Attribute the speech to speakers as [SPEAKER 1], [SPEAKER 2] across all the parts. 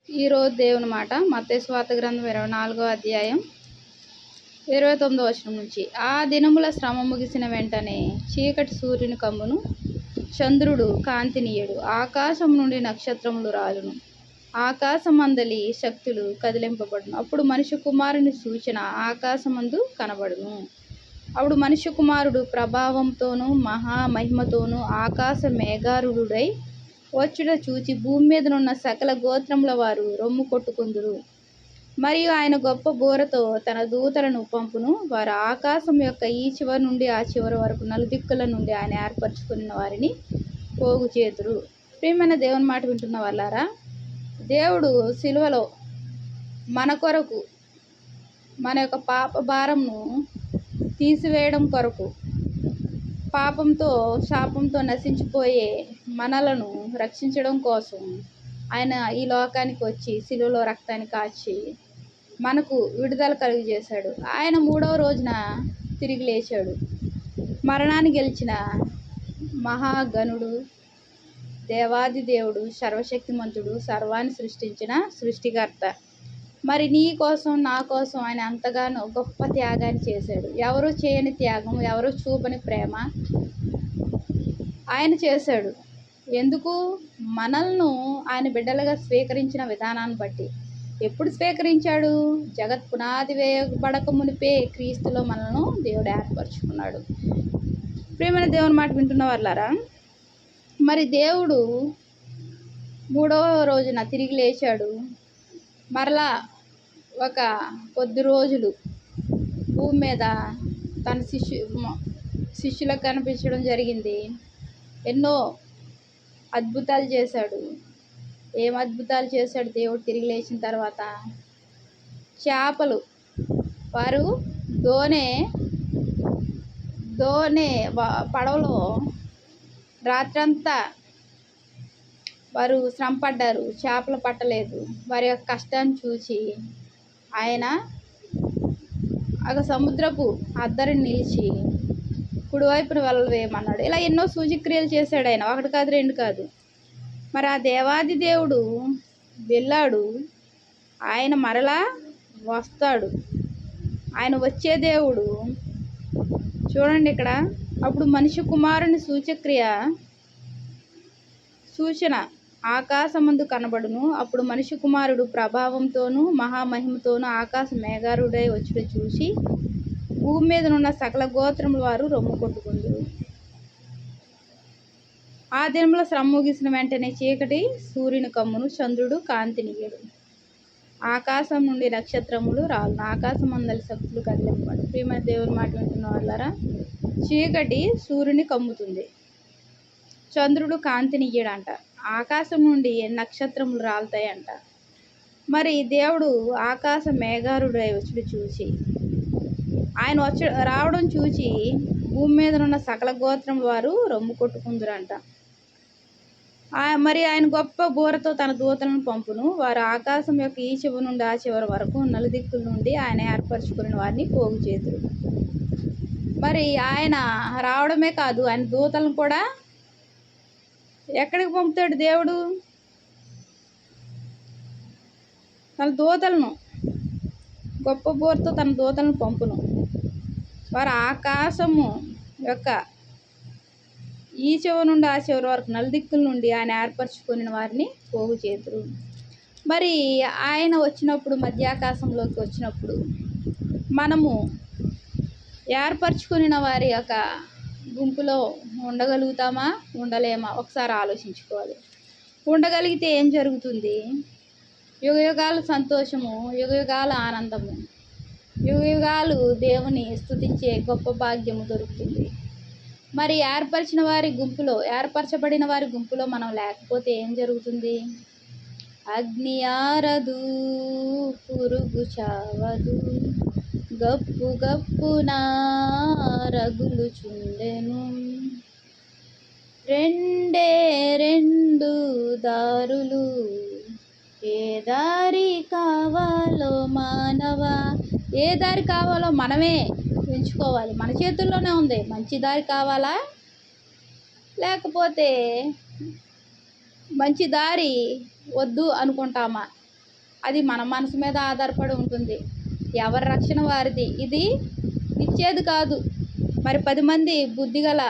[SPEAKER 1] ఈరోజు దేవుని మాట మత్తయి సువార్త గ్రంథం 24వ అధ్యాయం 29వ వచనం నుంచి. ఆ దినముల శ్రమ ముగిసిన వెంటనే చీకటి సూర్యుని కమ్మును, చంద్రుడు కాంతినీయడు, ఆకాశం నుండి నక్షత్రములు రాలును, ఆకాశమందలి శక్తులు కదిలింపబడును. అప్పుడు మనిషి కుమారుని సూచన ఆకాశమందు కనబడును. అప్పుడు మనిషి కుమారుడు ప్రభావంతోనూ మహామహిమతోనూ ఆకాశ మేఘారూఢుడై వచ్చుట చూచి భూమి మీదనున్న సకల గోత్రముల వారు రొమ్ము కొట్టుకుందురు. మరియు ఆయన గొప్ప బూరతో తన దూతలను పంపును. వారు ఆకాశం యొక్క ఈ చివరి నుండి ఆ చివరి వరకు నలుదిక్కుల నుండి ఆయన ఏర్పరచుకున్న వారిని పోగు చేతురు. ప్రియమైన దేవుని మాట వింటున్న వాళ్ళారా, దేవుడు సిలువలో మన కొరకు, మన యొక్క పాప భారంను తీసివేయడం కొరకు, పాపంతో శాపంతో నశించిపోయే మనలను రక్షించడం కోసం ఆయన ఈ లోకానికి వచ్చి సిలువలో రక్తాన్ని కాచి మనకు విడుదల కలుగజేశాడు. ఆయన 3వ రోజున తిరిగి లేచాడు. మరణాన్ని గెలిచిన మహాగణుడు, దేవాది దేవుడు, సర్వశక్తిమంతుడు, సర్వాన్ని సృష్టించిన సృష్టికర్త. మరి నీ కోసం, నా కోసం ఆయన ఎంతగానో గొప్ప త్యాగాన్ని చేశాడు. ఎవరు చేయని త్యాగం, ఎవరు చూపని ప్రేమ ఆయన చేశాడు. ఎందుకు? మనల్ని ఆయన బిడ్డలుగా స్వీకరించిన విధానాన్ని బట్టి. ఎప్పుడు స్వీకరించాడు? జగత్ పునాది వేయబడక మునిపే క్రీస్తులో మనల్ని దేవుడు ఏర్పరచుకున్నాడు. ప్రియమైన దేవుని మాట వింటున్న వాళ్ళారా, మరి దేవుడు 3వ రోజున తిరిగి లేచాడు. మరలా ఒక కొద్ది రోజులు భూమి మీద తన శిష్యులకు కనిపించడం జరిగింది. ఎన్నో అద్భుతాలు చేశాడు. ఏం అద్భుతాలు చేశాడు దేవుడు తిరిగి లేచిన తర్వాత? చేపలు, వారు దోణి పడవలో రాత్రంతా వారు శ్రమ పడ్డారు, చేపలు పట్టలేదు. వారి యొక్క కష్టాన్ని చూసి ఆయన సముద్రపు అద్దరిని నిలిచి కుడివైపున వలలు వేయమన్నాడు. ఇలా ఎన్నో సూచక్రియలు చేశాడు ఆయన, 1 కాదు 2 కాదు. మరి ఆ దేవాది దేవుడు వెళ్ళాడు, ఆయన మరలా వస్తాడు. ఆయన వచ్చే దేవుడు. చూడండి ఇక్కడ, అప్పుడు మనిషి కుమారుని సూచన ఆకాశమందు కనబడును. అప్పుడు మనిషి కుమారుడు ప్రభావంతోనూ మహామహిమతోనూ ఆకాశ మేఘారూఢుడై వచ్చుట చూసి భూమి మీదనున్న సకల గోత్రముల వారు రొమ్ము కొట్టుకుందురు. ఆ దినముల శ్రమ ముగిసిన వెంటనే చీకటి సూర్యుని కమ్మును, చంద్రుడు కాంతినీయడు, ఆకాశం నుండి నక్షత్రములు రాలును, ఆకాశమందలి శక్తులు కదిలింపబడు. ప్రియమైన దేవుని మాట వింటున్న వాళ్ళారా, చీకటి సూర్యుని కమ్ముతుంది, చంద్రుడు కాంతినీయడంట, ఆకాశం నుండి నక్షత్రములు రాలుతాయంట. మరి దేవుడు ఆకాశ మేఘారూఢుడై వచ్చుడు చూసి, ఆయన రావడం చూసి భూమి మీద ఉన్న సకల గోత్రముల వారు రొమ్ము కొట్టుకుందురంట. మరి ఆయన గొప్ప బూరతో తన దూతలను పంపును. వారు ఆకాశం యొక్క ఈ చివరి నుండి ఆ చివరి వరకు నలుదిక్కుల నుండి ఆయన ఏర్పరచుకున్న వారిని పోగు చేతురు. మరి ఆయన రావడమే కాదు, ఆయన దూతలను కూడా ఎక్కడికి పంపుతాడు దేవుడు? తన దూతలను, గొప్ప బూరతో తన దూతలను పంపును. వారు ఆకాశము యొక్క ఈ చివరి నుండి ఆ చివరి వరకు నలుదిక్కుల నుండి ఆయన ఏర్పరచుకుని వారిని పోగు చేతురు. మరి ఆయన వచ్చినప్పుడు, మధ్యాకాశంలోకి వచ్చినప్పుడు మనము ఏర్పరచుకుని వారి యొక్క గుంపులో ఉండగలుగుతామా, ఉండలేమా? ఒకసారి ఆలోచించుకోవాలి. ఉండగలిగితే ఏం జరుగుతుంది? యుగయుగాలు సంతోషము, యుగయుగాల ఆనందము, యుగయుగాలు దేవుని స్తుతించే గొప్ప భాగ్యము దొరుకుతుంది. మరి ఏర్పరచబడిన వారి గుంపులో మనం లేకపోతే ఏం జరుగుతుంది? అగ్ని ఆరదు, పురుగు చావదు, గప్పు గప్పున రగులు చుండెను, 2 దారులు, ఏ దారి కావాలో మానవా? ఏ దారి కావాలో మనమే ఎంచుకోవాలి. మన చేతుల్లోనే ఉంది. మంచి దారి కావాలా, లేకపోతే మంచి దారి వద్దు అనుకుంటామా? అది మన మనసు మీద ఆధారపడి ఉంటుంది. ఎవరి రక్షణ వారిది. ఇది ఇచ్చేది కాదు. మరి 10 మంది బుద్ధిగల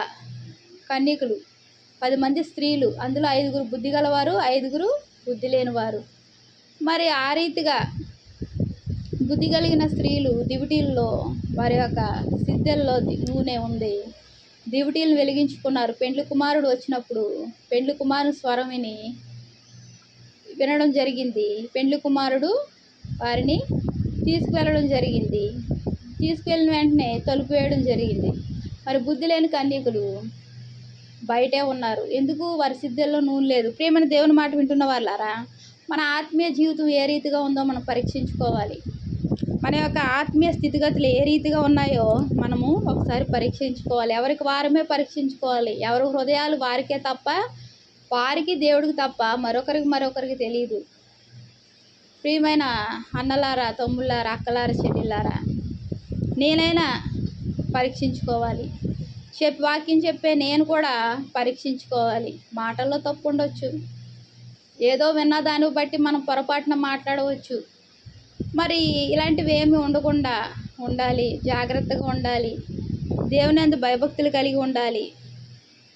[SPEAKER 1] కన్యకులు, 10 మంది స్త్రీలు, అందులో 5గురు బుద్ధి గలవారు, 5గురు బుద్ధి లేనివారు. మరి ఆ రీతిగా బుద్ధి కలిగిన స్త్రీలు దివిటీల్లో వారి యొక్క సిద్ధెల్లో నూనె ఉంది. దివిటీలను వెలిగించుకున్నారు. పెండ్లి కుమారుడు వచ్చినప్పుడు పెండ్లి కుమారుని స్వరం వినడం జరిగింది. పెండ్లి కుమారుడు వారిని తీసుకువెళ్ళడం జరిగింది. తీసుకువెళ్ళిన వెంటనే తలుపు వేయడం జరిగింది. మరి బుద్ధి లేని కన్యకులు బయటే ఉన్నారు. ఎందుకు? వారి సిద్ధెల్లో నూనె లేదు. ప్రియమైన దేవుని మాట వింటున్న వాళ్ళారా, మన ఆత్మీయ జీవితం ఏ రీతిగా ఉందో మనం పరీక్షించుకోవాలి. మన యొక్క ఆత్మీయ స్థితిగతులు ఏ రీతిగా ఉన్నాయో మనము ఒకసారి పరీక్షించుకోవాలి. ఎవరికి వారమే పరీక్షించుకోవాలి. ఎవరి హృదయాలు వారికే తప్ప, వారికి దేవుడికి తప్ప మరొకరికి తెలియదు. ప్రియమైన అన్నలారా, తమ్ముళ్ళారా, అక్కలారా, చెల్లిలారా, నేనైనా పరీక్షించుకోవాలి. వాక్యం చెప్పే నేను కూడా పరీక్షించుకోవాలి. మాటల్లో తప్పు ఉండొచ్చు. ఏదో విన్న దాన్ని బట్టి మనం పొరపాటున మాట్లాడవచ్చు. మరి ఇలాంటివి ఏమి ఉండకుండా ఉండాలి. జాగ్రత్తగా ఉండాలి. దేవుని యందు భయభక్తులు కలిగి ఉండాలి.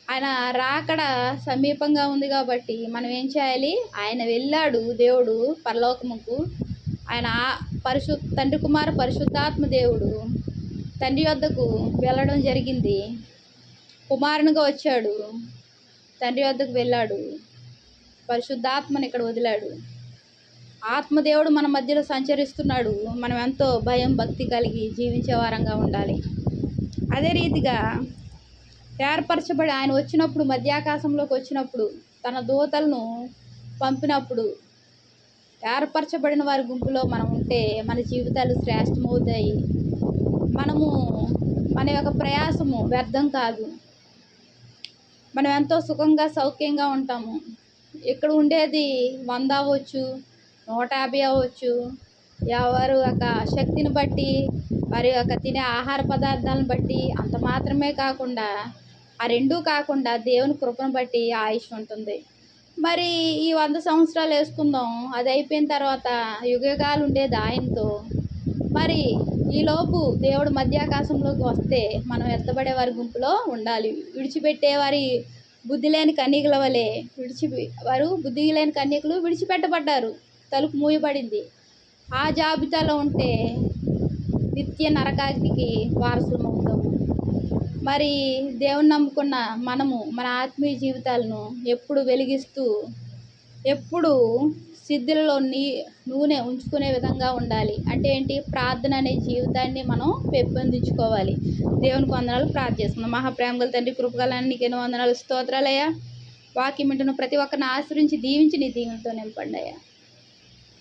[SPEAKER 1] ఆయన రాకడ సమీపంగా ఉంది కాబట్టి మనం ఏం చేయాలి? ఆయన వెళ్ళాడు, దేవుడు పరలోకముకు. ఆయన తండ్రి కుమార పరిశుద్ధాత్మ దేవుడు తండ్రి వద్దకు వెళ్ళడం జరిగింది. కుమారునిగా వచ్చాడు, తండ్రి వద్దకు వెళ్ళాడు, పరిశుద్ధాత్మని ఇక్కడ వదిలాడు. ఆత్మదేవుడు మన మధ్యలో సంచరిస్తున్నాడు. మనం ఎంతో భయం భక్తి కలిగి జీవించే వారంగా ఉండాలి. అదే రీతిగా ఏర్పరచబడి ఆయన వచ్చినప్పుడు, మధ్యాకాశంలోకి వచ్చినప్పుడు, తన దూతలను పంపినప్పుడు ఏర్పరచబడిన వారి గుంపులో మనం ఉంటే మన జీవితాలు శ్రేష్టమవుతాయి. మన యొక్క ప్రయాసము వ్యర్థం కాదు. మనం ఎంతో సుఖంగా సౌఖ్యంగా ఉంటాము. ఇక్కడ ఉండేది 100 అవ్వచ్చు, 150 అవ్వచ్చు. ఎవరు యొక్క శక్తిని బట్టి, వారి యొక్క తినే ఆహార పదార్థాలను బట్టి అంత మాత్రమే కాకుండా, ఆ రెండూ కాకుండా దేవుని కృపను బట్టి ఆయుష్ ఉంటుంది. మరి ఈ 100 సంవత్సరాలు వేసుకుందాం, అది అయిపోయిన తర్వాత యుగయుగాలు ఉండేది ఆయనతో. మరి ఈలోపు దేవుడు మధ్యాకాశంలోకి వస్తే మనం ఎత్తబడే వారి గుంపులో ఉండాలి. విడిచిపెట్టేవారి బుద్ధి లేని కన్యకుల వలె వారు బుద్ధి లేని కన్యకులు విడిచిపెట్టబడ్డారు. తలుపు మూయబడింది. ఆ జాబితాలో ఉంటే నిత్య నరకాగ్నికి వారసులం అవుతాము. మరి దేవుని నమ్ముకున్న మనము మన ఆత్మీయ జీవితాలను ఎప్పుడు వెలిగిస్తూ, ఎప్పుడు సిద్ధులలో నూనె ఉంచుకునే విధంగా ఉండాలి. అంటే ఏంటి? ప్రార్థన అనే జీవితాన్ని మనం పెంపొందించుకోవాలి. దేవునికి వందనాలు. ప్రార్థిస్తున్నాం. మహాప్రేమగల తండ్రి, కృపగల నీకు ఎన్నో వందనాలు, స్తోత్రాలయ్యా. వాక్యం వింటున్న ప్రతి ఒక్కరిని ఆశ్రయించి దీవించి నీ దీవెనతో నింపండి అయ్యా.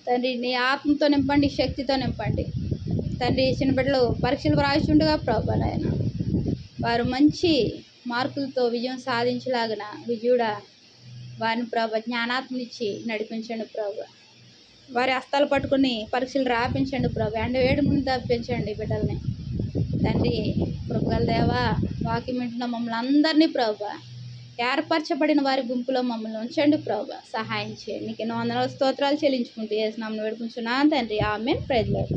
[SPEAKER 1] తండ్రి, నీ ఆత్మతో నింపండి, శక్తితో నింపండి. తండ్రి, చిన్న బిడ్డలు పరీక్షలు వ్రాయిచుండగా ప్రభా నాయన వారు మంచి మార్కులతో విజయం సాధించలాగిన విజయుడా వారిని ప్రభా జ్ఞానాత్మనిచ్చి నడిపించండి ప్రభా. వారి హస్తాలు పట్టుకుని పరీక్షలు రాపించండి ప్రభా. వేడి ముందు తప్పించండి బిడ్డల్ని. తండ్రి, కృపగల దేవా, వాక్యం వింటున్న మమ్మల్ని అందరినీ ప్రభా ఏర్పరచబడిన వారి గుంపులో మమ్మల్ని ఉంచండి ప్రభా. సహాయం చేయండి. నీకు ఎన్నో వందనాలు, స్తోత్రాలు చెల్లించుకుంటూ యేసు నామమున వేడుకుంటున్నాను తండ్రి. ఆమేన్. Praise lord.